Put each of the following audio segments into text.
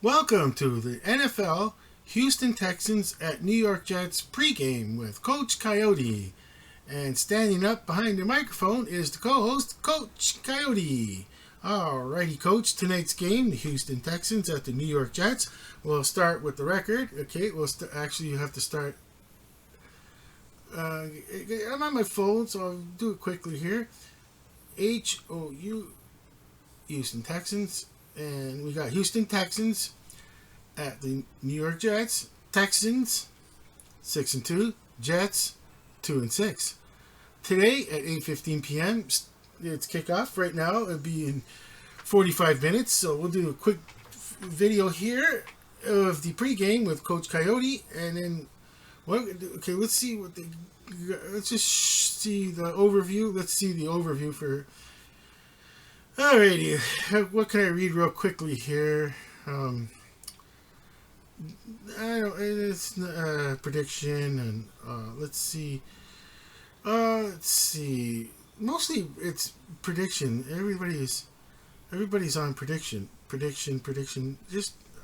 Welcome to the NFL Houston Texans at New York Jets pregame with Coach Coyote. And standing up behind the microphone is the co-host, Coach Coyote. Alrighty, Coach. Tonight's game, the Houston Texans at the New York Jets. We'll start with the record. Okay, actually you have to start. I'm on my phone, so I'll do it quickly here. HOU Houston Texans. And we got Houston Texans at the New York Jets. Texans 6-2. Jets 2-6. Today at 8:15 p.m. It's kickoff. Right now it'll be in 45 minutes. So we'll do a quick video here of the pregame with Coach Coyote, and then let's see what the. Let's just see the overview. Let's see the overview for. Alrighty, what can I read real quickly here? It's prediction, and let's see. Mostly it's prediction. Everybody's on prediction.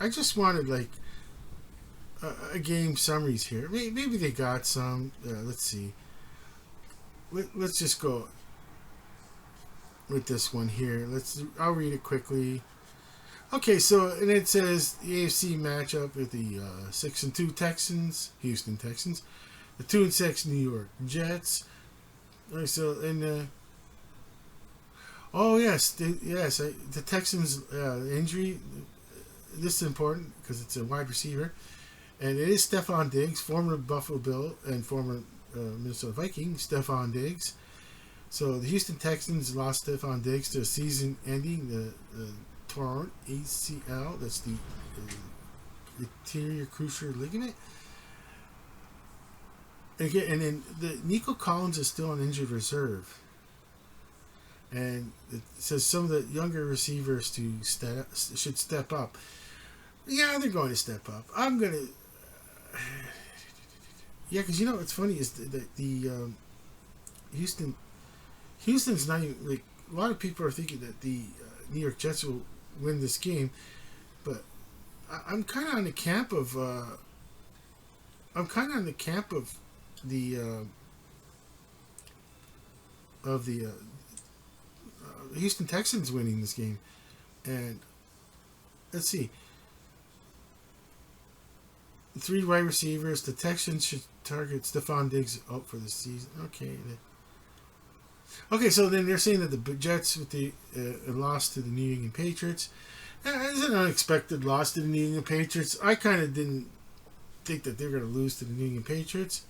I just wanted like a game summaries here. Maybe they got some. Let's see. Let's just go with this one here. I'll read it quickly. Okay, so and it says the AFC matchup with the 6-2 Texans, Houston Texans, the 2-6 New York Jets. Right, so and the Texans injury. This is important because it's a wide receiver, and it is Stephon Diggs, former Buffalo Bill and former Minnesota Viking, Stephon Diggs. So the Houston Texans lost Stephon Diggs to a season-ending the torn ACL. That's the anterior cruciate ligament. And then the Nico Collins is still on injured reserve. And it says some of the younger receivers should step up. Yeah, they're going to step up. I'm gonna. Yeah, because what's funny is that the Houston's not even, like, a lot of people are thinking that the New York Jets will win this game, but I'm kind of on the camp of the Houston Texans winning this game. And let's see, 3 wide receivers. The Texans should target Stephon Diggs out for the season. Okay, so then they're saying that the Jets with the loss to the New England Patriots. It's an unexpected loss to the New England Patriots. I kind of didn't think that they were going to lose to the New England Patriots.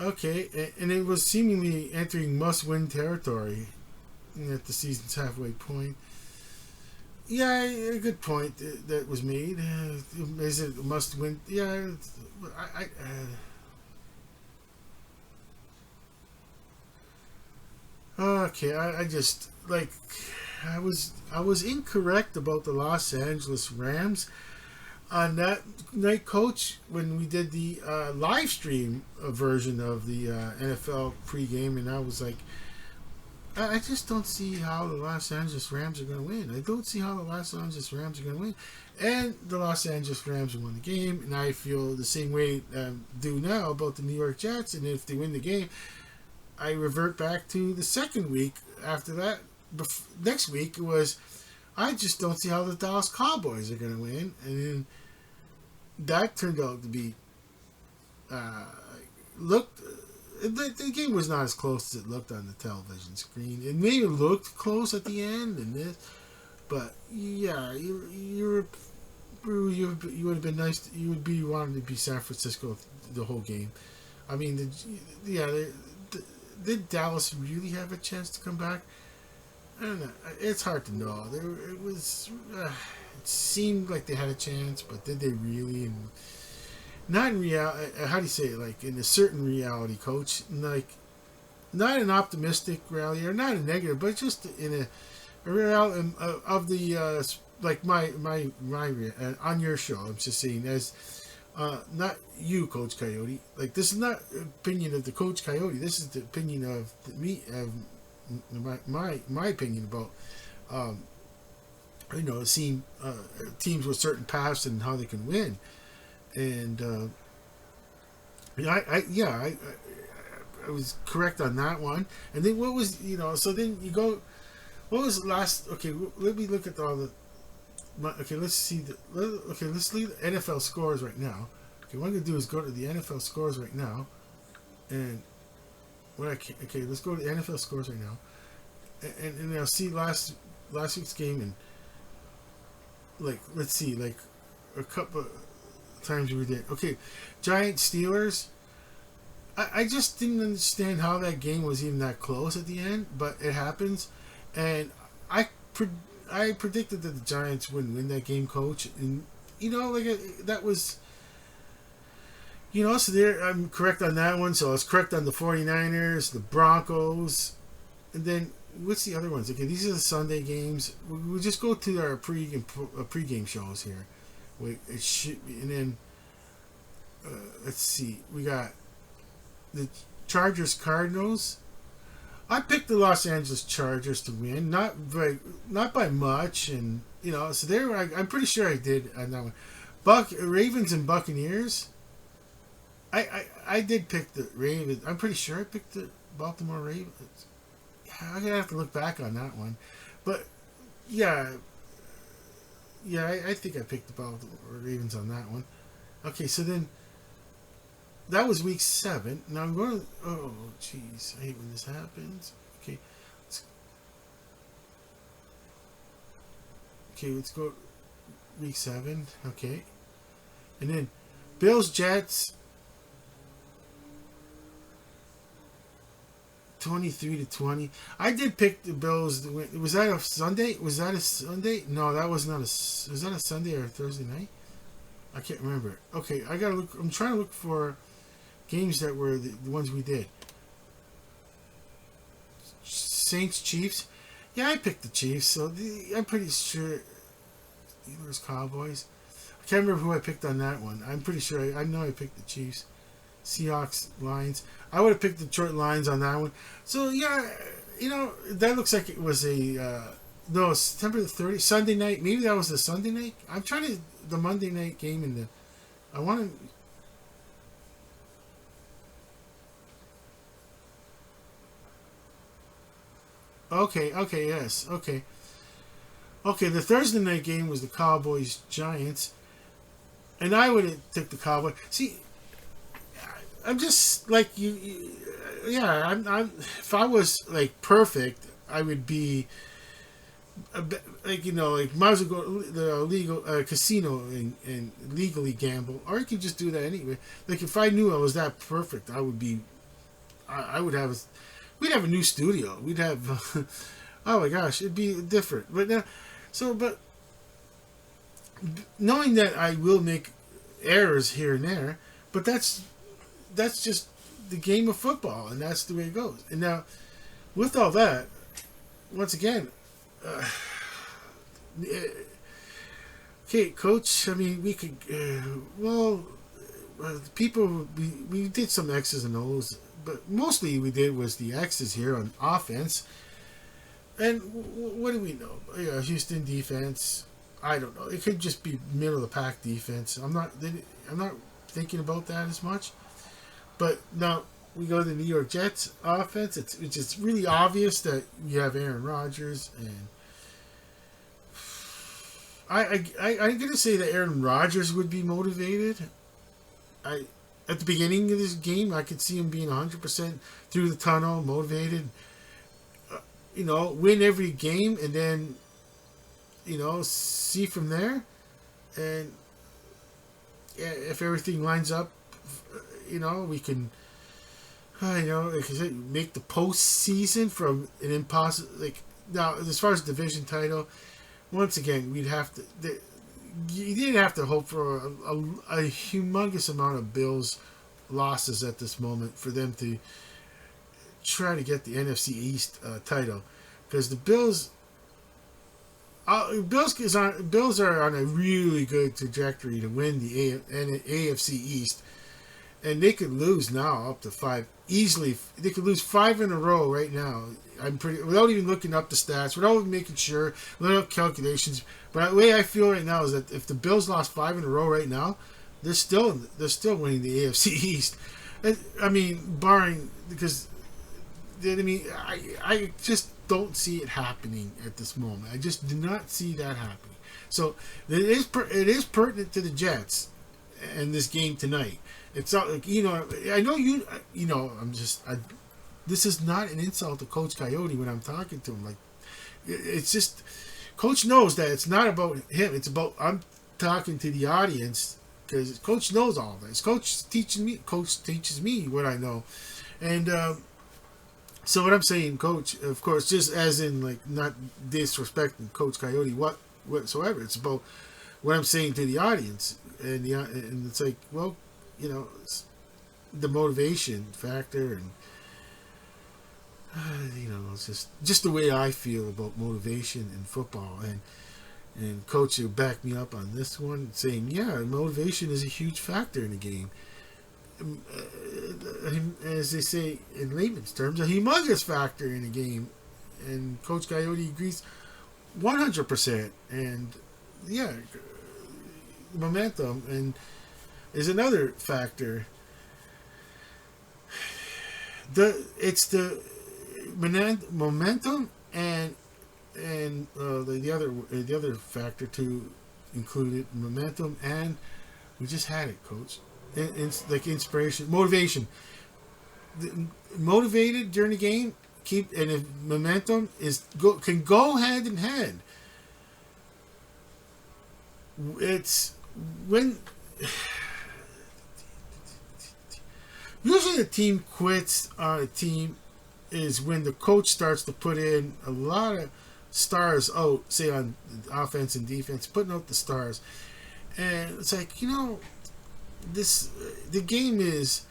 Okay, and it was seemingly entering must-win territory at the season's halfway point. Yeah, a good point that was made. Is it a must-win? Yeah, Okay, I just like I was incorrect about the Los Angeles Rams on that night, Coach, when we did the live stream version of the NFL pregame, and I was like, I just don't see how the Los Angeles Rams are going to win. I don't see how the Los Angeles Rams are going to win, and the Los Angeles Rams won the game, and I feel the same way do now about the New York Jets, and if they win the game, I revert back to the second week after that. Next week was, I just don't see how the Dallas Cowboys are going to win. And then that turned out to be, the game was not as close as it looked on the television screen. It may have looked close at the end, but yeah, you would have been nice. You would be wanting to be San Francisco the whole game. I mean, did Dallas really have a chance to come back? I don't know. It's hard to know. It seemed like they had a chance, but did they really? And not in reality. How do you say it? Like in a certain reality, Coach. Like not an optimistic reality or not a negative, but just in a reality of the like my on your show. I'm just saying as. Not you, Coach Coyote. Like, this is not opinion of the Coach Coyote. This is the opinion of me, my opinion about seeing teams with certain paths and how they can win. And I was correct on that one. And then what was so then you go. What was the last? Okay, let me look at all the. Okay, let's see let's leave the NFL scores right now. Okay, what I'm gonna do is go to the NFL scores right now, and let's go to the NFL scores right now, and I'll see last week's game, and let's see a couple of times we did. Okay, Giants Steelers. I just didn't understand how that game was even that close at the end, but it happens, and I predicted that the Giants wouldn't win that game, Coach, and that was. So there, I'm correct on that one. So I was correct on the 49ers, the Broncos, and then what's the other ones? Okay, these are the Sunday games. We'll just go to our pregame shows here. Wait, it should be, and then let's see. We got the Chargers Cardinals. I picked the Los Angeles Chargers to win, not by much, and so there. I'm pretty sure I did on that one. Ravens and Buccaneers. I did pick the Ravens. I'm pretty sure I picked the Baltimore Ravens. I'm gonna have to look back on that one, but yeah, I think I picked the Baltimore Ravens on that one. Okay, so then that was week 7. Now I'm going to. Oh, jeez, I hate when this happens. Okay, let's go week 7. Okay, and then Bills Jets. 23-20. I did pick the Bills to win. Was that a Sunday? No, that was not a. Was that a Sunday or a Thursday night? I can't remember. Okay, I gotta look. I'm trying to look for games that were the ones we did. Saints Chiefs. Yeah, I picked the Chiefs. So I'm pretty sure. Steelers Cowboys. I can't remember who I picked on that one. I'm pretty sure. I know I picked the Chiefs. Seahawks, Lions. I would have picked the Detroit Lions on that one. So yeah, that looks like it was a September the 30th, Sunday night. Maybe that was the Sunday night. I'm trying to the Monday night game in the. I want to. Okay, yes, okay. The Thursday night game was the Cowboys Giants, and I would have took the Cowboys. See, I'm just like you yeah. I'm. If I was like perfect, I would be might as well go to the legal casino and legally gamble, or you could just do that anyway. Like if I knew I was that perfect, I would be. I would have. We'd have a new studio. We'd have. Oh my gosh, it'd be different. But now, but knowing that I will make errors here and there, but that's just the game of football, and that's the way it goes. And now, with all that, once again, okay, Coach. I mean, we could. People. We did some X's and O's, but mostly we did was the X's here on offense. And what do we know? Houston defense. I don't know. It could just be middle of the pack defense. I'm not thinking about that as much. But now we go to the New York Jets offense. It's just really obvious that you have Aaron Rodgers, and I'm gonna say that Aaron Rodgers would be motivated. At the beginning of this game, I could see him being 100% through the tunnel, motivated. Win every game, and then see from there. And if everything lines up, we can, make the postseason from an impossible. Now, as far as division title, once again, we'd have to. You didn't have to hope for a humongous amount of Bills losses at this moment for them to try to get the NFC East title, because the Bills are on a really good trajectory to win the AFC East, and they could lose now up to 5 easily. They could lose 5 in a row right now. I'm pretty, without even looking up the stats, without even making sure, without calculations. But the way I feel right now is that if the Bills lost 5 in a row right now, they're still winning the AFC East. And, I mean, barring, because I mean, I just don't see it happening at this moment. I just do not see that happening. So it is pertinent to the Jets and this game tonight. It's not like, I know this is not an insult to Coach Coyote when I'm talking to him. Like, it's just, Coach knows that it's not about him. It's about, I'm talking to the audience because Coach knows all this. Coach teaches me what I know. And so what I'm saying, Coach, of course, just as in, like, not disrespecting Coach Coyote whatsoever. It's about what I'm saying to the audience. And it's like, well, it's the motivation factor, and it's just the way I feel about motivation in football. And Coach will back me up on this one, saying, yeah, motivation is a huge factor in the game. As they say in layman's terms, a humongous factor in the game. And Coach Coyote agrees 100%. And yeah, momentum and is another factor. It's the momentum and the other factor to include it, momentum, and we just had it, Coach. It's like inspiration, motivation. Motivated during the game, and if momentum can go hand in hand. It's when usually the team quits on a team is when the coach starts to put in a lot of stars out, say on offense and defense, putting out the stars, and it's like, the game is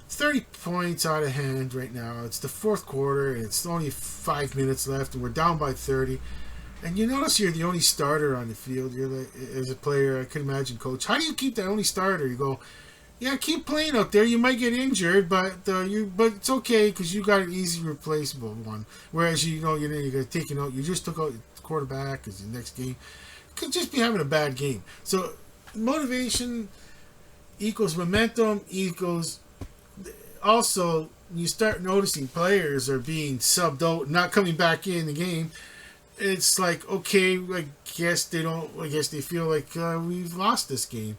30 points out of hand right now. It's the fourth quarter, and it's only 5 minutes left, and we're down by 30. And you notice you're the only starter on the field. You're like, as a player, I can imagine, Coach, how do you keep that only starter? You go, yeah, keep playing out there. You might get injured, but it's okay because you got an easy replaceable one. Whereas you got taken out. You just took out the quarterback because the next game could just be having a bad game. So motivation equals momentum equals also you start noticing players are being subbed out, not coming back in the game. It's like, okay, I guess they feel like we've lost this game.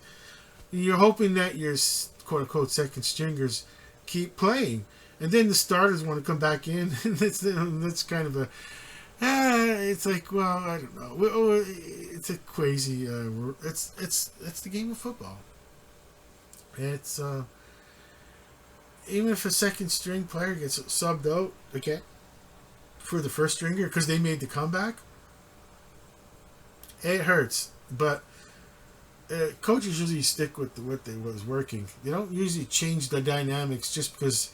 You're hoping that your quote unquote second stringers keep playing, and then the starters want to come back in. That's kind of a it's like, well, I don't know. It's a crazy. It's the game of football. It's even if a second string player gets subbed out, okay, for the first stringer because they made the comeback, it hurts. But coaches usually stick with what was working. They don't usually change the dynamics just because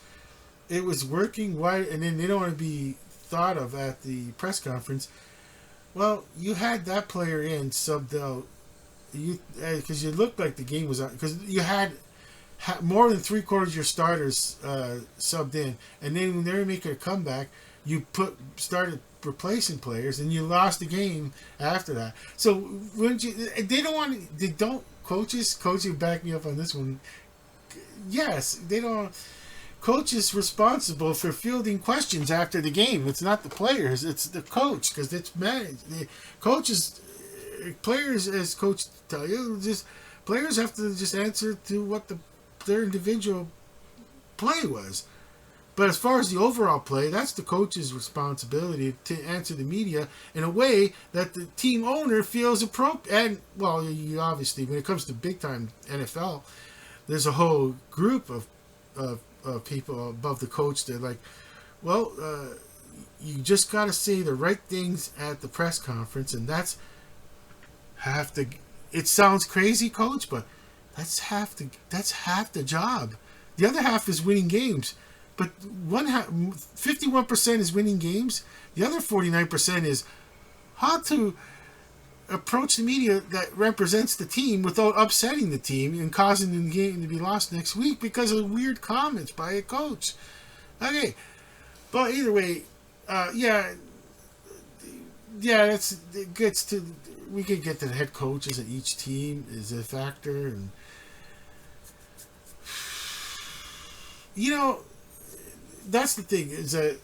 it was working. Why? And then they don't want to be thought of at the press conference. Well, you had that player in subbed out, because you looked like the game was on, because you had more than 3/4 of your starters subbed in, and then when they were making a comeback, you started replacing players, and you lost the game after that. So coaches back me up on this one. Yes, they don't. Coach is responsible for fielding questions after the game. It's not the players, it's the coach, because it's managed. The coaches, players, as coach tell you, players have to just answer to what their individual play was. But as far as the overall play, that's the coach's responsibility to answer the media in a way that the team owner feels appropriate. And, well, you obviously, when it comes to big-time NFL, there's a whole group of people above the coach. They're like, well, you just got to say the right things at the press conference, and that's half the. It sounds crazy, Coach, but that's half the job. The other half is winning games. But 51% is winning games. The other 49% is how to approach the media that represents the team without upsetting the team and causing the game to be lost next week because of weird comments by a coach. Okay, but either way, Yeah, yeah. It gets to. We could get to the head coaches at each team is a factor, and you know that's the thing is that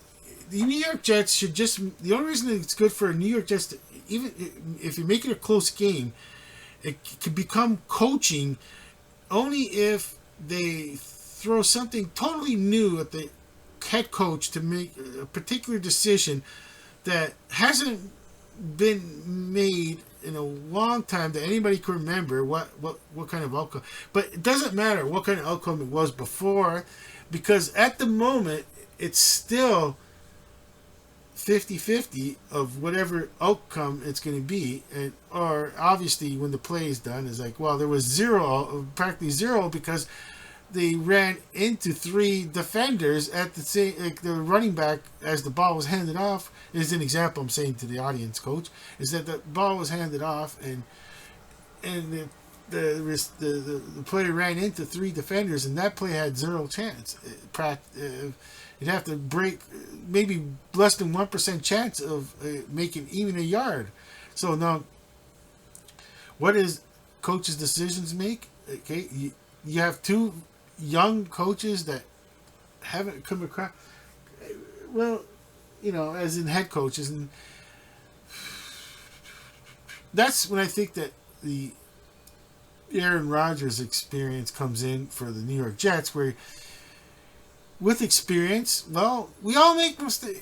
the New York Jets should just. The only reason it's good for New York Jets, to, even if you make it a close game, it can become coaching only if they throw something totally new at the head coach to make a particular decision that hasn't been made in a long time that anybody can remember what kind of outcome. But it doesn't matter what kind of outcome it was before, because at the moment it's still 50-50 of whatever outcome it's going to be. And or obviously when the play is done is like, well, there was practically zero, because they ran into three defenders at the same, like the running back as the ball was handed off. Is an example I'm saying to the audience, coach, is that the ball was handed off and the player ran into three defenders, and that play had zero chance. You'd have to break maybe less than 1% chance of making even a yard. So now, what is coaches' decisions make? Okay, you have two young coaches that haven't come across. Well, as in head coaches, and that's when I think that the Aaron Rodgers experience comes in for the New York Jets, where with experience, well, we all make mistakes.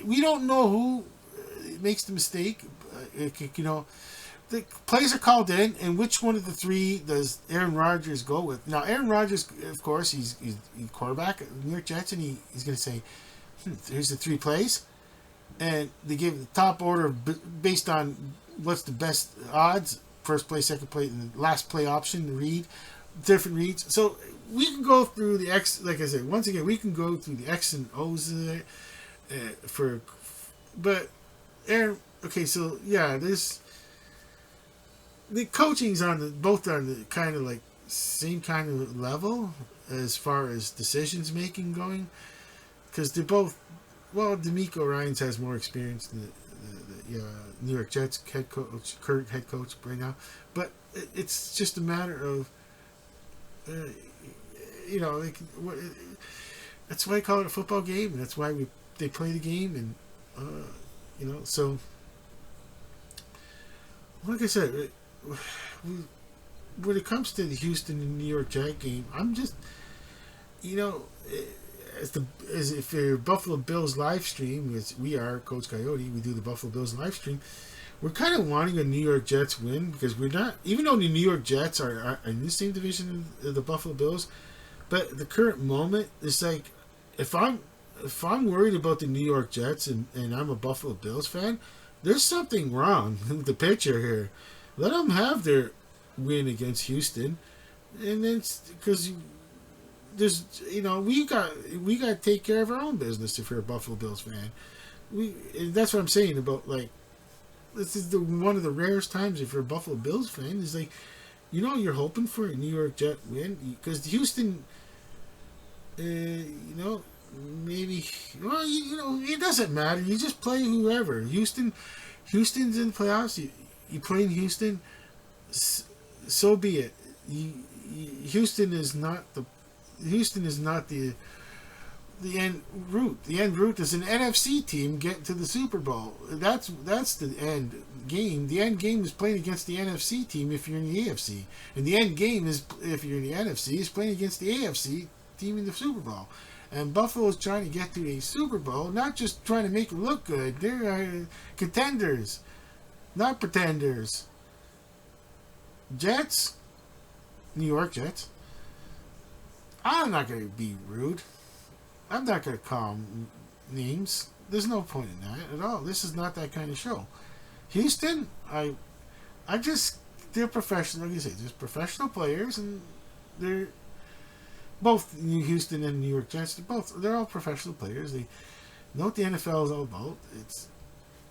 We don't know who makes the mistake. The plays are called in, and which one of the three does Aaron Rodgers go with? Now, Aaron Rodgers, of course, he's quarterback at New York Jets, and he's going to say, here's the three plays, and they give the top order based on what's the best odds, first play, second play, and the last play option, different reads. So we can go through the X, like I said, once again, we can go through the X and O's but Aaron, okay, so yeah, the coaching's both on the kind of like same kind of level as far as decisions making going, because they're both, well, D'Amico Ryans has more experience than the New York Jets current head coach right now, but it's just a matter of that's why I call it a football game, and that's why they play the game, and so like I said, when it comes to the Houston and New York Jet game, I'm just, as if you're Buffalo Bills live stream, as we are Coach Coyote, we do the Buffalo Bills live stream. We're kind of wanting a New York Jets win, because we're not, even though the New York Jets are in the same division of the Buffalo Bills, but at the current moment, it's like if I'm worried about the New York Jets and I'm a Buffalo Bills fan, there's something wrong with the picture here. Let them have their win against Houston, and then because there's we got to take care of our own business if you're a Buffalo Bills fan. That's what I'm saying about, like, this is one of the rarest times if you're a Buffalo Bills fan is like, you're hoping for a New York Jet win, because Houston, maybe, well, it doesn't matter. You just play whoever. Houston's in the playoffs. You play in Houston, so be it. Houston is not the end route. The end route is an NFC team getting to the Super Bowl. That's the end game. The end game is playing against the NFC team if you're in the AFC, and the end game is, if you're in the NFC, is playing against the AFC team in the Super Bowl. And Buffalo is trying to get to a Super Bowl, not just trying to make it look good. They're contenders, not pretenders. Jets, New York Jets. I'm not going to be rude. I'm not going to call them names. There's no point in that at all. This is not that kind of show. Houston, they're professional. Like you say, there's professional players, and they're both Houston and New York Jets. They're all professional players. They know what the NFL is all about. It's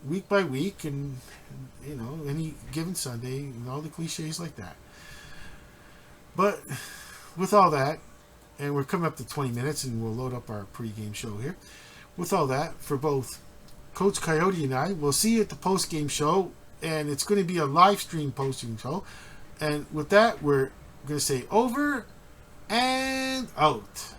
week by week, and any given Sunday, and all the cliches like that. But with all that, and we're coming up to 20 minutes, and we'll load up our pregame show here. with all that, for both Coach Coyote and I, we'll see you at the post-game show, and it's going to be a live stream posting show. And with that, we're going to say over and out.